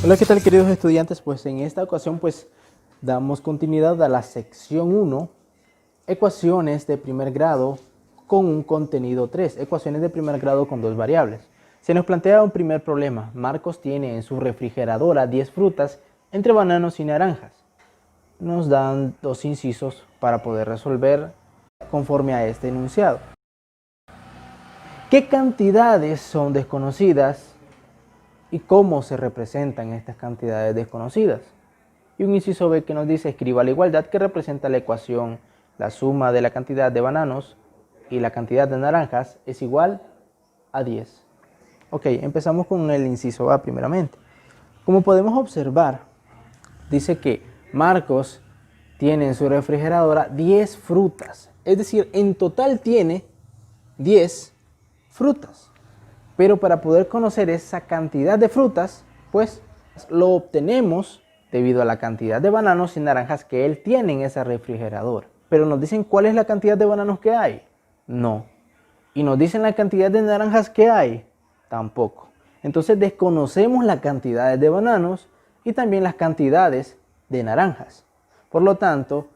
Hola, ¿qué tal, queridos estudiantes? Pues en esta ocasión damos continuidad a la sección 1, ecuaciones de primer grado con un contenido 3, ecuaciones de primer grado con dos variables. Se nos plantea un primer problema. Marcos tiene en su refrigeradora 10 frutas entre bananos y naranjas. Nos dan dos incisos para poder resolver conforme a este enunciado. ¿Qué cantidades son desconocidas y cómo se representan estas cantidades desconocidas? Y un inciso B que nos dice: escriba la igualdad que representa la ecuación la suma de la cantidad de bananos y la cantidad de naranjas es igual a 10. Ok, empezamos con el inciso A primeramente. Como podemos observar, dice que Marcos tiene en su refrigeradora 10 frutas. Es decir, en total tiene 10 frutas. Pero para poder conocer esa cantidad de frutas, pues lo obtenemos debido a la cantidad de bananos y naranjas que él tiene en esa refrigeradora. Pero nos dicen cuál es la cantidad de bananos que hay. No. Y nos dicen la cantidad de naranjas que hay. Tampoco. Entonces desconocemos las cantidades de bananos y también las cantidades de naranjas. Por lo tanto,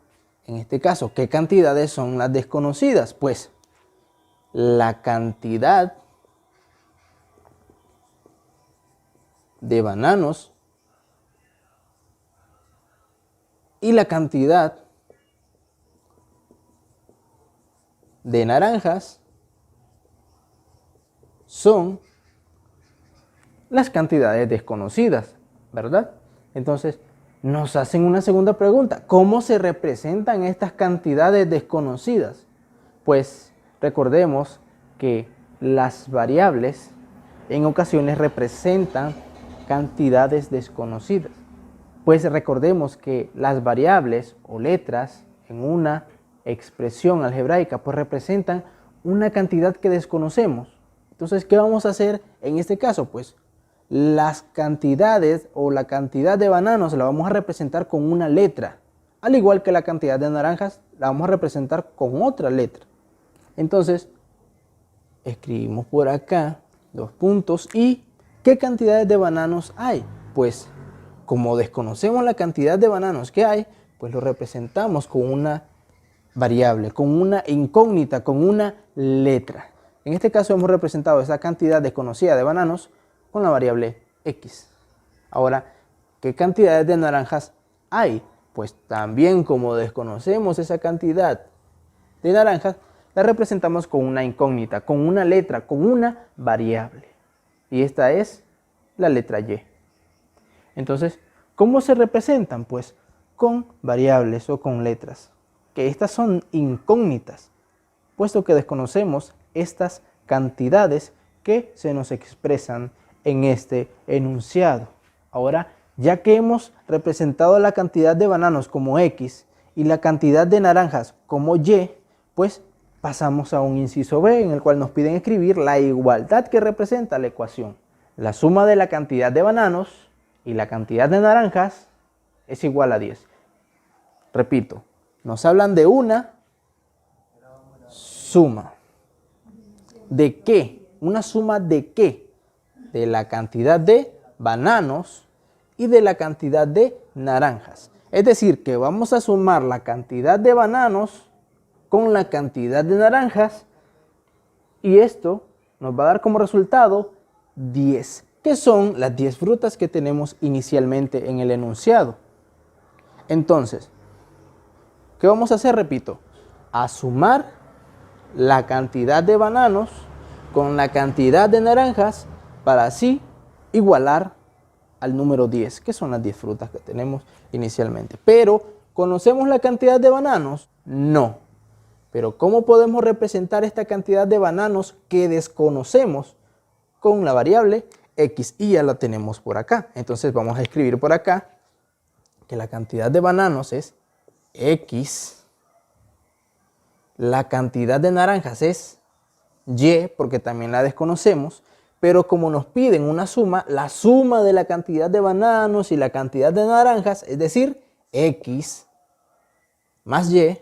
en este caso, ¿qué cantidades son las desconocidas? Pues la cantidad de bananos y la cantidad de naranjas son las cantidades desconocidas, ¿verdad? Entonces nos hacen una segunda pregunta: ¿cómo se representan estas cantidades desconocidas? Pues recordemos que las variables en ocasiones representan cantidades desconocidas. Pues recordemos que las variables o letras en una expresión algebraica pues representan una cantidad que desconocemos. Entonces, ¿qué vamos a hacer en este caso? Pues las cantidades o la cantidad de bananos la vamos a representar con una letra, al igual que la cantidad de naranjas la vamos a representar con otra letra. Entonces, escribimos por acá dos puntos. ¿Y qué cantidades de bananos hay? Pues como desconocemos la cantidad de bananos que hay, pues lo representamos con una variable, con una incógnita, con una letra. En este caso hemos representado esa cantidad desconocida de bananos con la variable X. Ahora, ¿qué cantidades de naranjas hay? Pues también, como desconocemos esa cantidad de naranjas, la representamos con una incógnita, con una letra, con una variable. Y esta es la letra Y. Entonces, ¿cómo se representan? Pues con variables o con letras, que estas son incógnitas, puesto que desconocemos estas cantidades que se nos expresan en este enunciado. Ahora, ya que hemos representado la cantidad de bananos como X y la cantidad de naranjas como Y, pues pasamos a un inciso B, en el cual nos piden escribir la igualdad que representa la ecuación. La suma de la cantidad de bananos y la cantidad de naranjas es igual a 10. Repito, nos hablan de una suma. ¿De qué? ¿Una suma de qué? De la cantidad de bananos y de la cantidad de naranjas. Es decir, que vamos a sumar la cantidad de bananos con la cantidad de naranjas y esto nos va a dar como resultado 10, que son las 10 frutas que tenemos inicialmente en el enunciado. Entonces, ¿qué vamos a hacer? Repito, a sumar la cantidad de bananos con la cantidad de naranjas para así igualar al número 10, que son las 10 frutas que tenemos inicialmente. Pero, ¿conocemos la cantidad de bananos? No. Pero ¿cómo podemos representar esta cantidad de bananos que desconocemos? Con la variable X, y ya la tenemos por acá. Entonces vamos a escribir por acá que la cantidad de bananos es X, la cantidad de naranjas es Y, porque también la desconocemos, pero como nos piden una suma, la suma de la cantidad de bananos y la cantidad de naranjas, es decir, X más Y,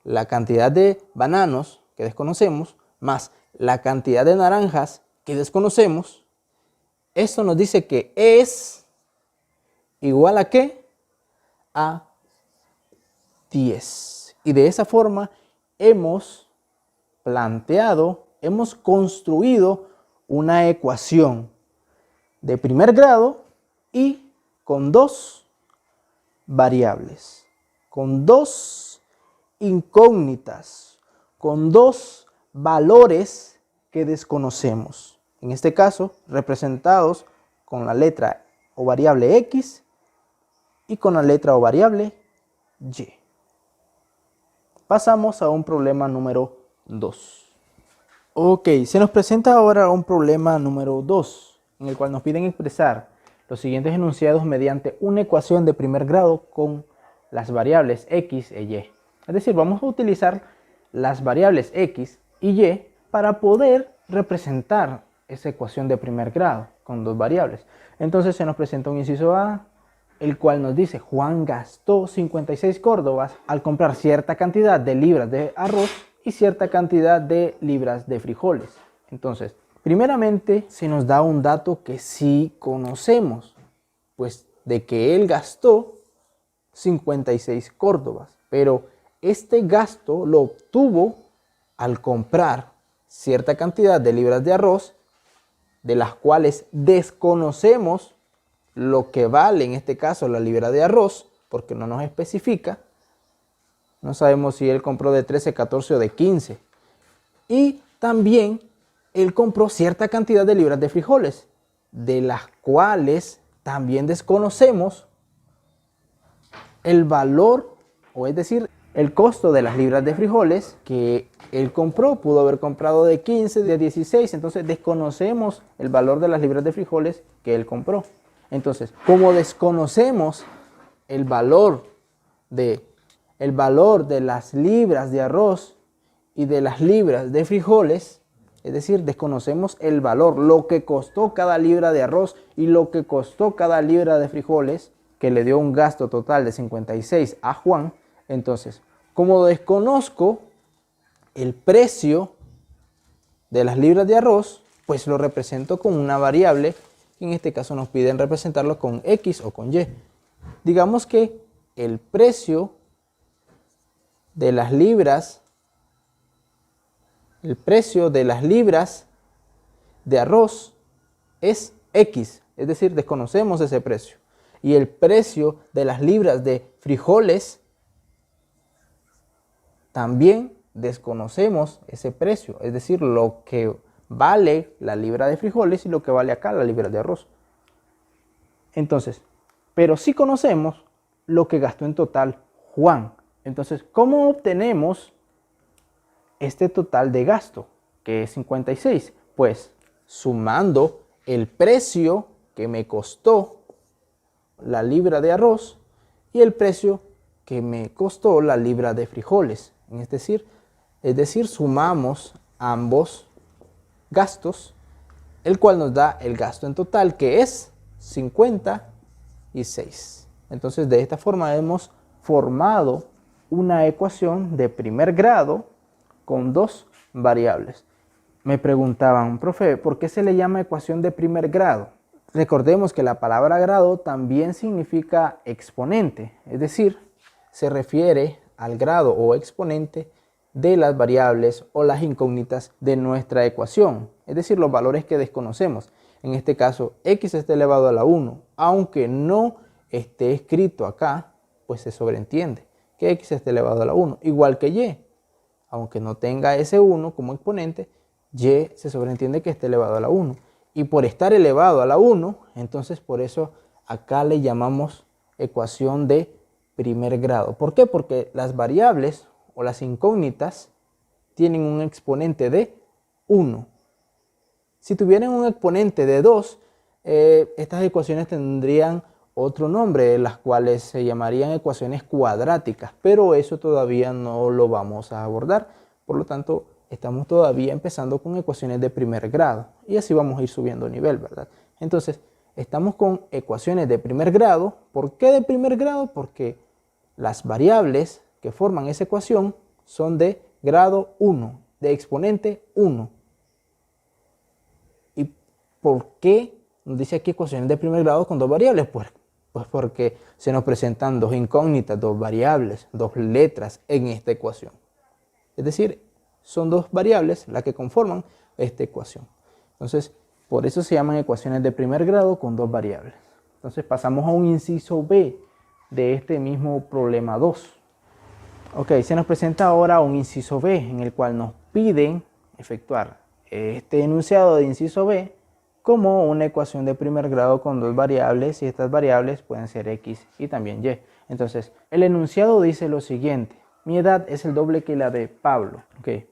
la cantidad de bananos que desconocemos, más la cantidad de naranjas que desconocemos, esto nos dice que es igual a ¿qué? A 10. Y de esa forma hemos planteado, hemos construido una ecuación de primer grado y con dos variables, con dos incógnitas, con dos valores que desconocemos. En este caso, representados con la letra o variable X y con la letra o variable Y. Pasamos a un problema número 2. Ok, se nos presenta ahora un problema número 2, en el cual nos piden expresar los siguientes enunciados mediante una ecuación de primer grado con las variables X e Y. Es decir, vamos a utilizar las variables X y Y para poder representar esa ecuación de primer grado con dos variables. Entonces se nos presenta un inciso A, el cual nos dice: Juan gastó 56 córdobas al comprar cierta cantidad de libras de arroz y cierta cantidad de libras de frijoles. Entonces, primeramente se nos da un dato que sí conocemos, pues de que él gastó 56 córdobas, pero este gasto lo obtuvo al comprar cierta cantidad de libras de arroz, de las cuales desconocemos lo que vale en este caso la libra de arroz, porque no nos especifica. No sabemos si él compró de 13, 14 o de 15. Y también él compró cierta cantidad de libras de frijoles, de las cuales también desconocemos el valor, o es decir, el costo de las libras de frijoles que él compró. Pudo haber comprado de 15, de 16, entonces desconocemos el valor de las libras de frijoles que él compró. Entonces, como desconocemos el valor de las libras de arroz y de las libras de frijoles, es decir, desconocemos el valor, lo que costó cada libra de arroz y lo que costó cada libra de frijoles, que le dio un gasto total de 56 a Juan. Entonces, como desconozco el precio de las libras de arroz, pues lo represento con una variable, que en este caso nos piden representarlo con X o con Y. Digamos que el precio de las libras, de arroz es X, es decir, desconocemos ese precio. Y el precio de las libras de frijoles también desconocemos ese precio, es decir, lo que vale la libra de frijoles y lo que vale acá la libra de arroz. Entonces, pero sí conocemos lo que gastó en total Juan. Entonces, ¿cómo obtenemos este total de gasto, que es 56? Pues sumando el precio que me costó la libra de arroz y el precio que me costó la libra de frijoles. Es decir, sumamos ambos gastos, el cual nos da el gasto en total, que es 56. Entonces, de esta forma hemos formado una ecuación de primer grado con dos variables. Me preguntaban: profe, ¿por qué se le llama ecuación de primer grado? Recordemos que la palabra grado también significa exponente, es decir, se refiere al grado o exponente de las variables o las incógnitas de nuestra ecuación, es decir, los valores que desconocemos. En este caso, x está elevado a la 1, aunque no esté escrito acá, pues se sobreentiende que x está elevado a la 1, igual que y, aunque no tenga ese 1 como exponente, y se sobreentiende que esté elevado a la 1. Y por estar elevado a la 1, entonces por eso acá le llamamos ecuación de primer grado. ¿Por qué? Porque las variables o las incógnitas tienen un exponente de 1. Si tuvieran un exponente de 2, estas ecuaciones tendrían otro nombre, las cuales se llamarían ecuaciones cuadráticas, pero eso todavía no lo vamos a abordar. Por lo tanto, estamos todavía empezando con ecuaciones de primer grado y así vamos a ir subiendo nivel, ¿verdad? Entonces, estamos con ecuaciones de primer grado. ¿Por qué de primer grado? Porque las variables que forman esa ecuación son de grado 1, de exponente 1. ¿Y por qué nos dice aquí ecuaciones de primer grado con dos variables? Pues Pues porque se nos presentan dos incógnitas, dos variables, dos letras en esta ecuación. Es decir, son dos variables las que conforman esta ecuación. Entonces, por eso se llaman ecuaciones de primer grado con dos variables. Entonces, pasamos a un inciso B de este mismo problema 2. Ok, se nos presenta ahora un inciso B en el cual nos piden efectuar este enunciado de inciso B como una ecuación de primer grado con dos variables, y estas variables pueden ser X y también Y. Entonces, el enunciado dice lo siguiente: mi edad es el doble que la de Pablo. Ok,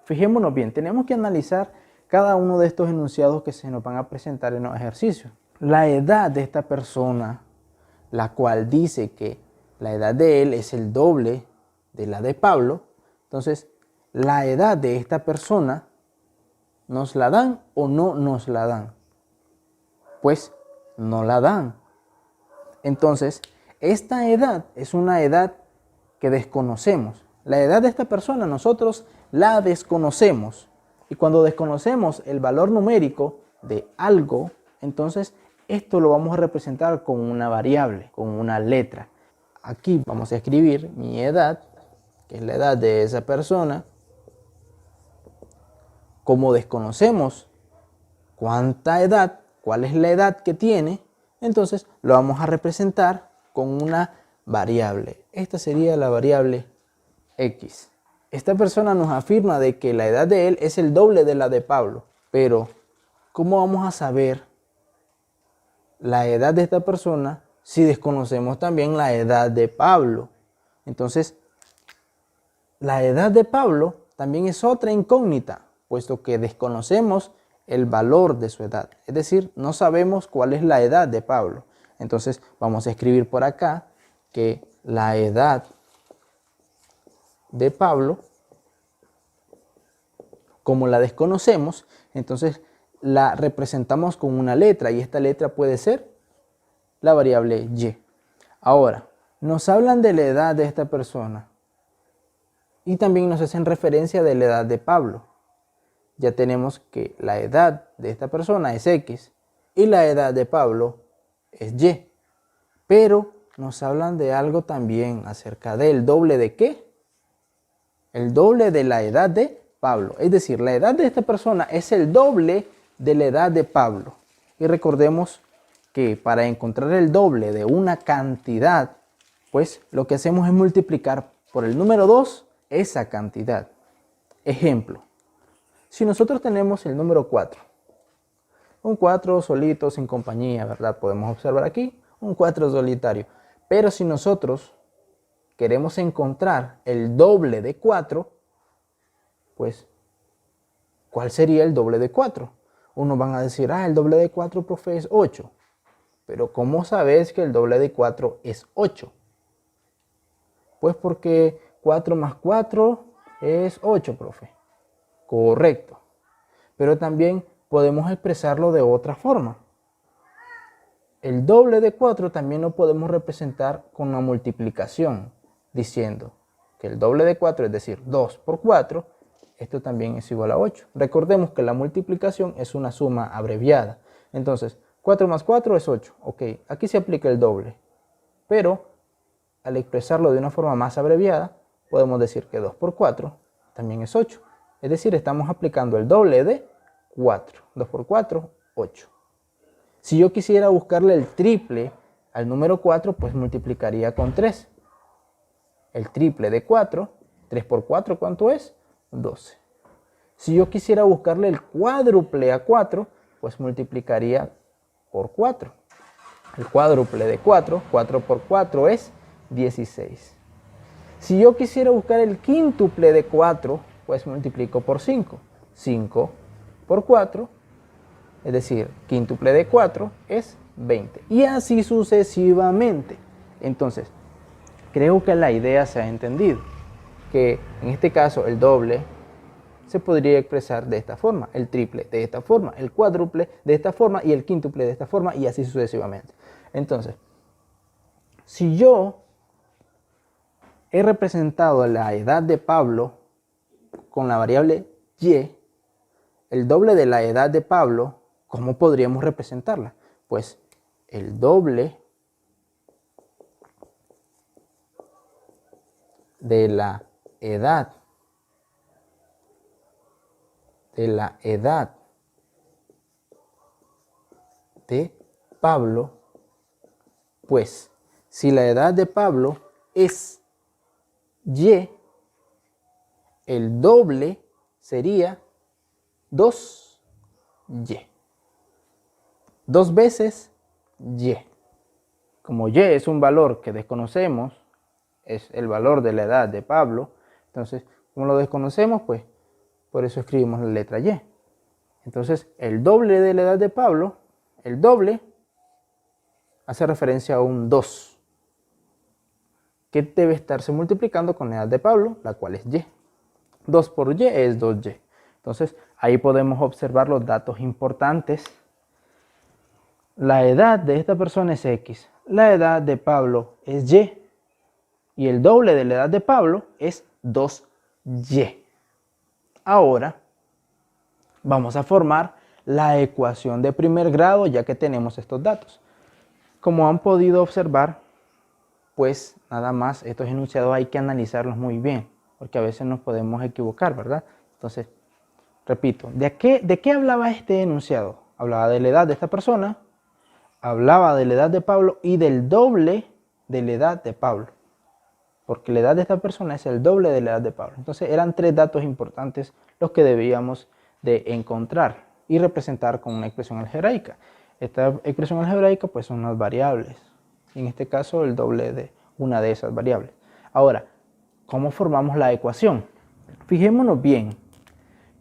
fijémonos bien, tenemos que analizar cada uno de estos enunciados que se nos van a presentar en los ejercicios. La edad de esta persona, la cual dice que la edad de él es el doble de la de Pablo, entonces la edad de esta persona, ¿nos la dan o no nos la dan? Pues no la dan. Entonces, esta edad es una edad que desconocemos. La edad de esta persona nosotros la desconocemos. Y cuando desconocemos el valor numérico de algo, entonces esto lo vamos a representar con una variable, con una letra. Aquí vamos a escribir mi edad, que es la edad de esa persona. Como desconocemos cuánta edad, cuál es la edad que tiene, entonces lo vamos a representar con una variable. Esta sería la variable X. Esta persona nos afirma de que la edad de él es el doble de la de Pablo, pero ¿cómo vamos a saber la edad de esta persona si desconocemos también la edad de Pablo? Entonces, la edad de Pablo también es otra incógnita, puesto que desconocemos el valor de su edad. Es decir, no sabemos cuál es la edad de Pablo. Entonces, vamos a escribir por acá que la edad de Pablo, como la desconocemos, entonces la representamos con una letra, y esta letra puede ser la variable Y. Ahora, nos hablan de la edad de esta persona y también nos hacen referencia de la edad de Pablo. Ya tenemos que la edad de esta persona es X y la edad de Pablo es Y. Pero nos hablan de algo también acerca del doble de ¿qué? El doble de la edad de Pablo. Es decir, la edad de esta persona es el doble de la edad de Pablo. Y recordemos que para encontrar el doble de una cantidad, pues lo que hacemos es multiplicar por el número 2 esa cantidad. Ejemplo, si nosotros tenemos el número 4, un 4 solito, sin compañía, ¿verdad? Podemos observar aquí un 4 solitario. Pero si nosotros queremos encontrar el doble de 4, pues, ¿cuál sería el doble de 4? Unos van a decir, el doble de 4, profe, es 8. Pero ¿cómo sabes que el doble de 4 es 8? Pues porque 4 más 4 es 8, profe. Correcto. Pero también podemos expresarlo de otra forma. El doble de 4 también lo podemos representar con una multiplicación, diciendo que el doble de 4, es decir, 2 por 4, esto también es igual a 8. Recordemos que la multiplicación es una suma abreviada. Entonces, 4 más 4 es 8. Ok, aquí se aplica el doble. Pero, al expresarlo de una forma más abreviada, podemos decir que 2 por 4 también es 8. Es decir, estamos aplicando el doble de 4. 2 por 4, 8. Si yo quisiera buscarle el triple al número 4, pues multiplicaría con 3. El triple de 4, 3 por 4, ¿cuánto es? 12. Si yo quisiera buscarle el cuádruple a 4, pues multiplicaría por 4. El cuádruple de 4, 4 por 4 es 16. Si yo quisiera buscar el quíntuple de 4, pues multiplico por 5. 5 por 4, es decir, quíntuple de 4 es 20. Y así sucesivamente. Entonces, creo que la idea se ha entendido. Que en este caso el doble se podría expresar de esta forma, el triple de esta forma, el cuádruple de esta forma y el quíntuple de esta forma, y así sucesivamente. Entonces, si yo he representado la edad de Pablo con la variable Y, el doble de la edad de Pablo, ¿cómo podríamos representarla? Pues el doble de la edad de Pablo, pues si la edad de Pablo es Y, el doble sería 2Y. 2 veces Y. Como Y es un valor que desconocemos, es el valor de la edad de Pablo, entonces, como lo desconocemos, pues por eso escribimos la letra Y. Entonces, el doble de la edad de Pablo, el doble hace referencia a un 2, que debe estarse multiplicando con la edad de Pablo, la cual es Y. 2 por Y es 2Y. Entonces, ahí podemos observar los datos importantes. La edad de esta persona es X, la edad de Pablo es Y el doble de la edad de Pablo es 2Y. Ahora vamos a formar la ecuación de primer grado ya que tenemos estos datos. Como han podido observar, pues nada más estos enunciados hay que analizarlos muy bien, porque a veces nos podemos equivocar, ¿verdad? Entonces, repito, ¿de qué hablaba este enunciado? Hablaba de la edad de esta persona, hablaba de la edad de Pablo y del doble de la edad de Pablo, porque la edad de esta persona es el doble de la edad de Pablo. Entonces eran 3 datos importantes los que debíamos de encontrar y representar con una expresión algebraica. Esta expresión algebraica pues son unas variables, en este caso el doble de una de esas variables. Ahora, ¿cómo formamos la ecuación? Fijémonos bien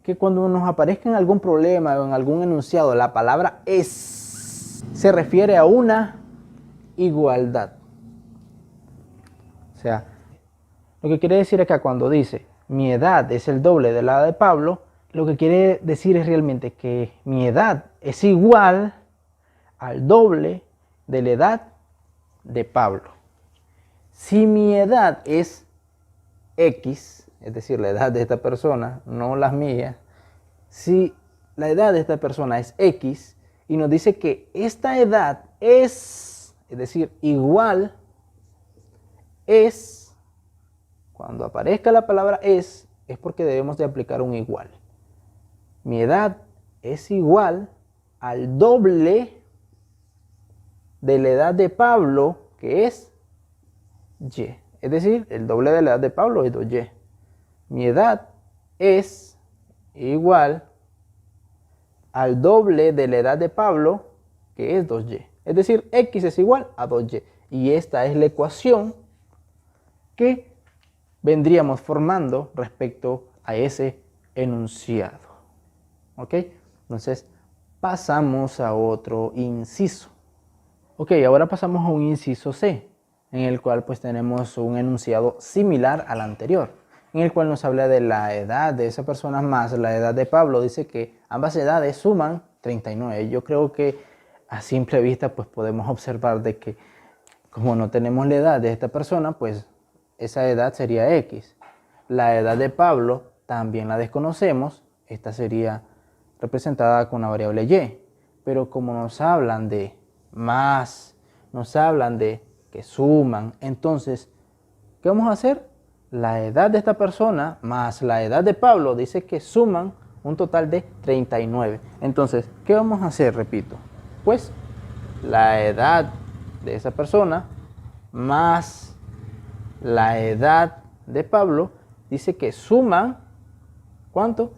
que cuando nos aparezca en algún problema o en algún enunciado la palabra es, se refiere a una igualdad. O sea, lo que quiere decir acá cuando dice mi edad es el doble de la edad de Pablo, lo que quiere decir es realmente que mi edad es igual al doble de la edad de Pablo. Si mi edad es X, es decir, la edad de esta persona, no las mías, si la edad de esta persona es X y nos dice que esta edad es decir, igual, es, cuando aparezca la palabra es porque debemos de aplicar un igual. Mi edad es igual al doble de la edad de Pablo, que es Y. Es decir, el doble de la edad de Pablo es 2Y. Mi edad es igual al doble de la edad de Pablo, que es 2Y. Es decir, X es igual a 2Y. Y esta es la ecuación que vendríamos formando respecto a ese enunciado. ¿Ok? Entonces, pasamos a otro inciso. Ok, ahora pasamos a un inciso C, en el cual pues tenemos un enunciado similar al anterior, en el cual nos habla de la edad de esa persona más la edad de Pablo. Dice que ambas edades suman 39. Yo creo que a simple vista pues podemos observar de que como no tenemos la edad de esta persona, pues esa edad sería X. La edad de Pablo también la desconocemos, esta sería representada con una variable Y, pero como nos hablan de más, nos hablan de que suman, entonces, ¿qué vamos a hacer? La edad de esta persona más la edad de Pablo dice que suman un total de 39. Entonces, ¿qué vamos a hacer? Repito, pues la edad de esa persona más la edad de Pablo dice que suman, ¿cuánto?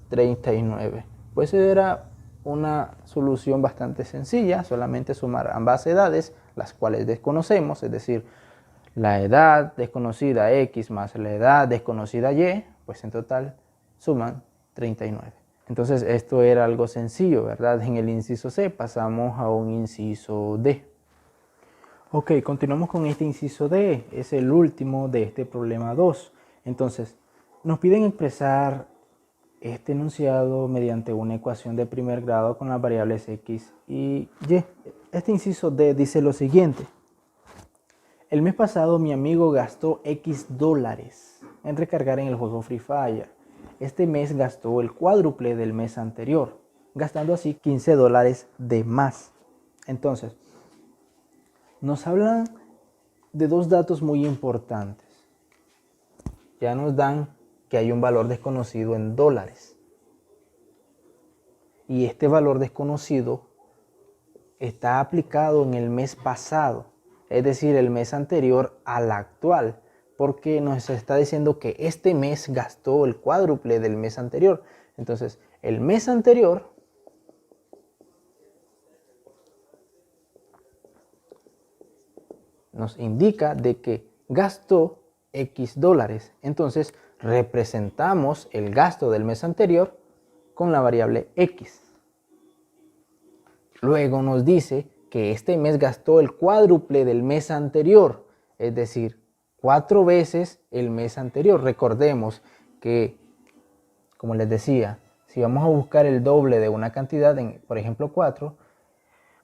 39. Pues era una solución bastante sencilla, solamente sumar ambas edades, las cuales desconocemos, es decir, la edad desconocida X más la edad desconocida Y, pues en total suman 39. Entonces esto era algo sencillo, ¿verdad? En el inciso C pasamos a un inciso D. Ok, continuamos con este inciso D, es el último de este problema 2. Entonces, nos piden expresar este enunciado mediante una ecuación de primer grado con las variables X y Y. Este inciso D dice lo siguiente. El mes pasado mi amigo gastó X dólares en recargar en el juego Free Fire. Este mes gastó el cuádruple del mes anterior, gastando así 15 dólares de más. Entonces, nos hablan de dos datos muy importantes. ya nos dan que hay un valor desconocido en dólares. Y este valor desconocido está aplicado en el mes pasado, es decir, el mes anterior al actual, porque nos está diciendo que este mes gastó el cuádruple del mes anterior. Entonces, el mes anterior nos indica de que gastó X dólares. Entonces, representamos el gasto del mes anterior con la variable X. Luego nos dice que este mes gastó el cuádruple del mes anterior, es decir, 4 veces el mes anterior. Recordemos que, como les decía, si vamos a buscar el doble de una cantidad, por ejemplo 4,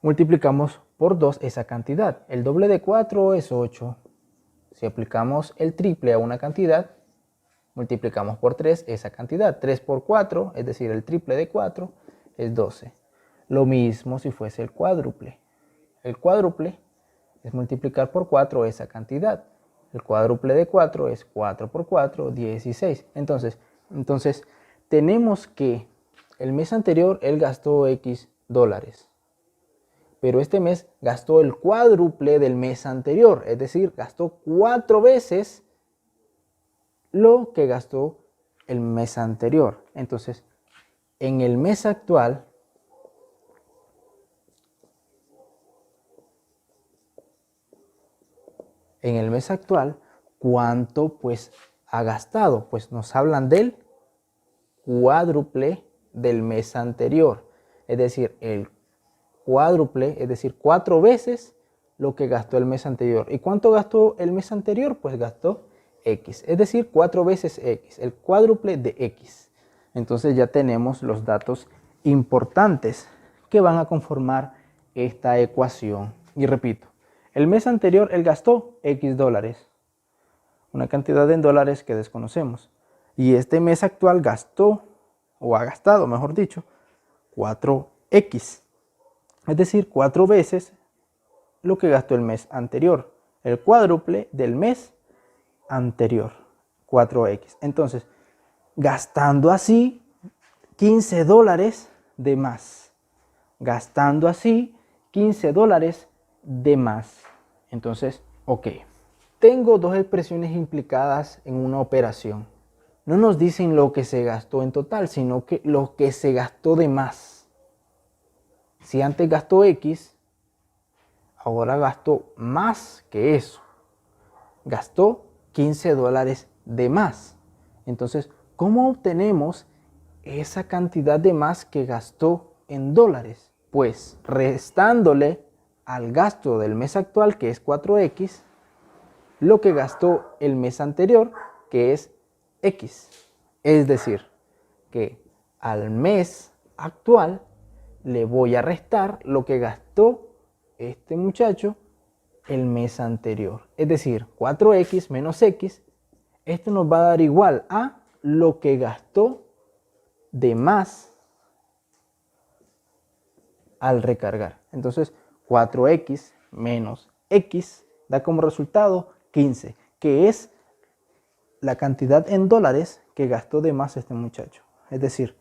multiplicamos por 2 esa cantidad. El doble de 4 es 8. Si aplicamos el triple a una cantidad, multiplicamos por 3 esa cantidad. 3 por 4, es decir, el triple de 4 es 12. Lo mismo si fuese el cuádruple. El cuádruple es multiplicar por 4 esa cantidad. El cuádruple de 4 es 4 por 4, 16. Entonces tenemos que el mes anterior él gastó X dólares. Pero este mes gastó el cuádruple del mes anterior. Es decir, gastó 4 veces lo que gastó el mes anterior. Entonces, en el mes actual, ¿cuánto pues ha gastado? Pues nos hablan del cuádruple del mes anterior. Es decir, el cuádruple, es decir, 4 veces lo que gastó el mes anterior. ¿Y cuánto gastó el mes anterior? Pues gastó X, es decir, 4 veces X, el cuádruple de X. Entonces ya tenemos los datos importantes que van a conformar esta ecuación. Y repito, el mes anterior él gastó X dólares, una cantidad en dólares que desconocemos. Y este mes actual gastó, o ha gastado, mejor dicho, 4X. Es decir, 4 veces lo que gastó el mes anterior. El cuádruple del mes anterior, 4X. Entonces, gastando así 15 dólares de más. Gastando así 15 dólares de más. Entonces, ok. Tengo dos expresiones implicadas en una operación. No nos dicen lo que se gastó en total, sino que lo que se gastó de más. Si antes gastó X, ahora gastó más que eso. Gastó 15 dólares de más. Entonces, ¿cómo obtenemos esa cantidad de más que gastó en dólares? Pues restándole al gasto del mes actual, que es 4X, lo que gastó el mes anterior, que es X. Es decir, que al mes actual le voy a restar lo que gastó este muchacho el mes anterior. Es decir, 4X menos X, esto nos va a dar igual a lo que gastó de más al recargar. Entonces, 4X menos X da como resultado 15, que es la cantidad en dólares que gastó de más este muchacho. Es decir,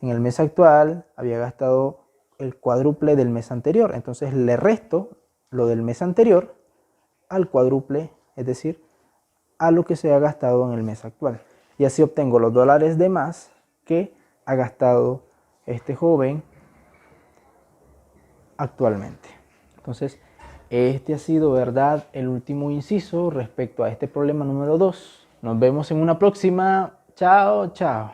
en el mes actual había gastado el cuádruple del mes anterior. Entonces le resto lo del mes anterior al cuádruple, es decir, a lo que se ha gastado en el mes actual. Y así obtengo los dólares de más que ha gastado este joven actualmente. Entonces, este ha sido, ¿verdad?, el último inciso respecto a este problema número 2. Nos vemos en una próxima. Chao, chao.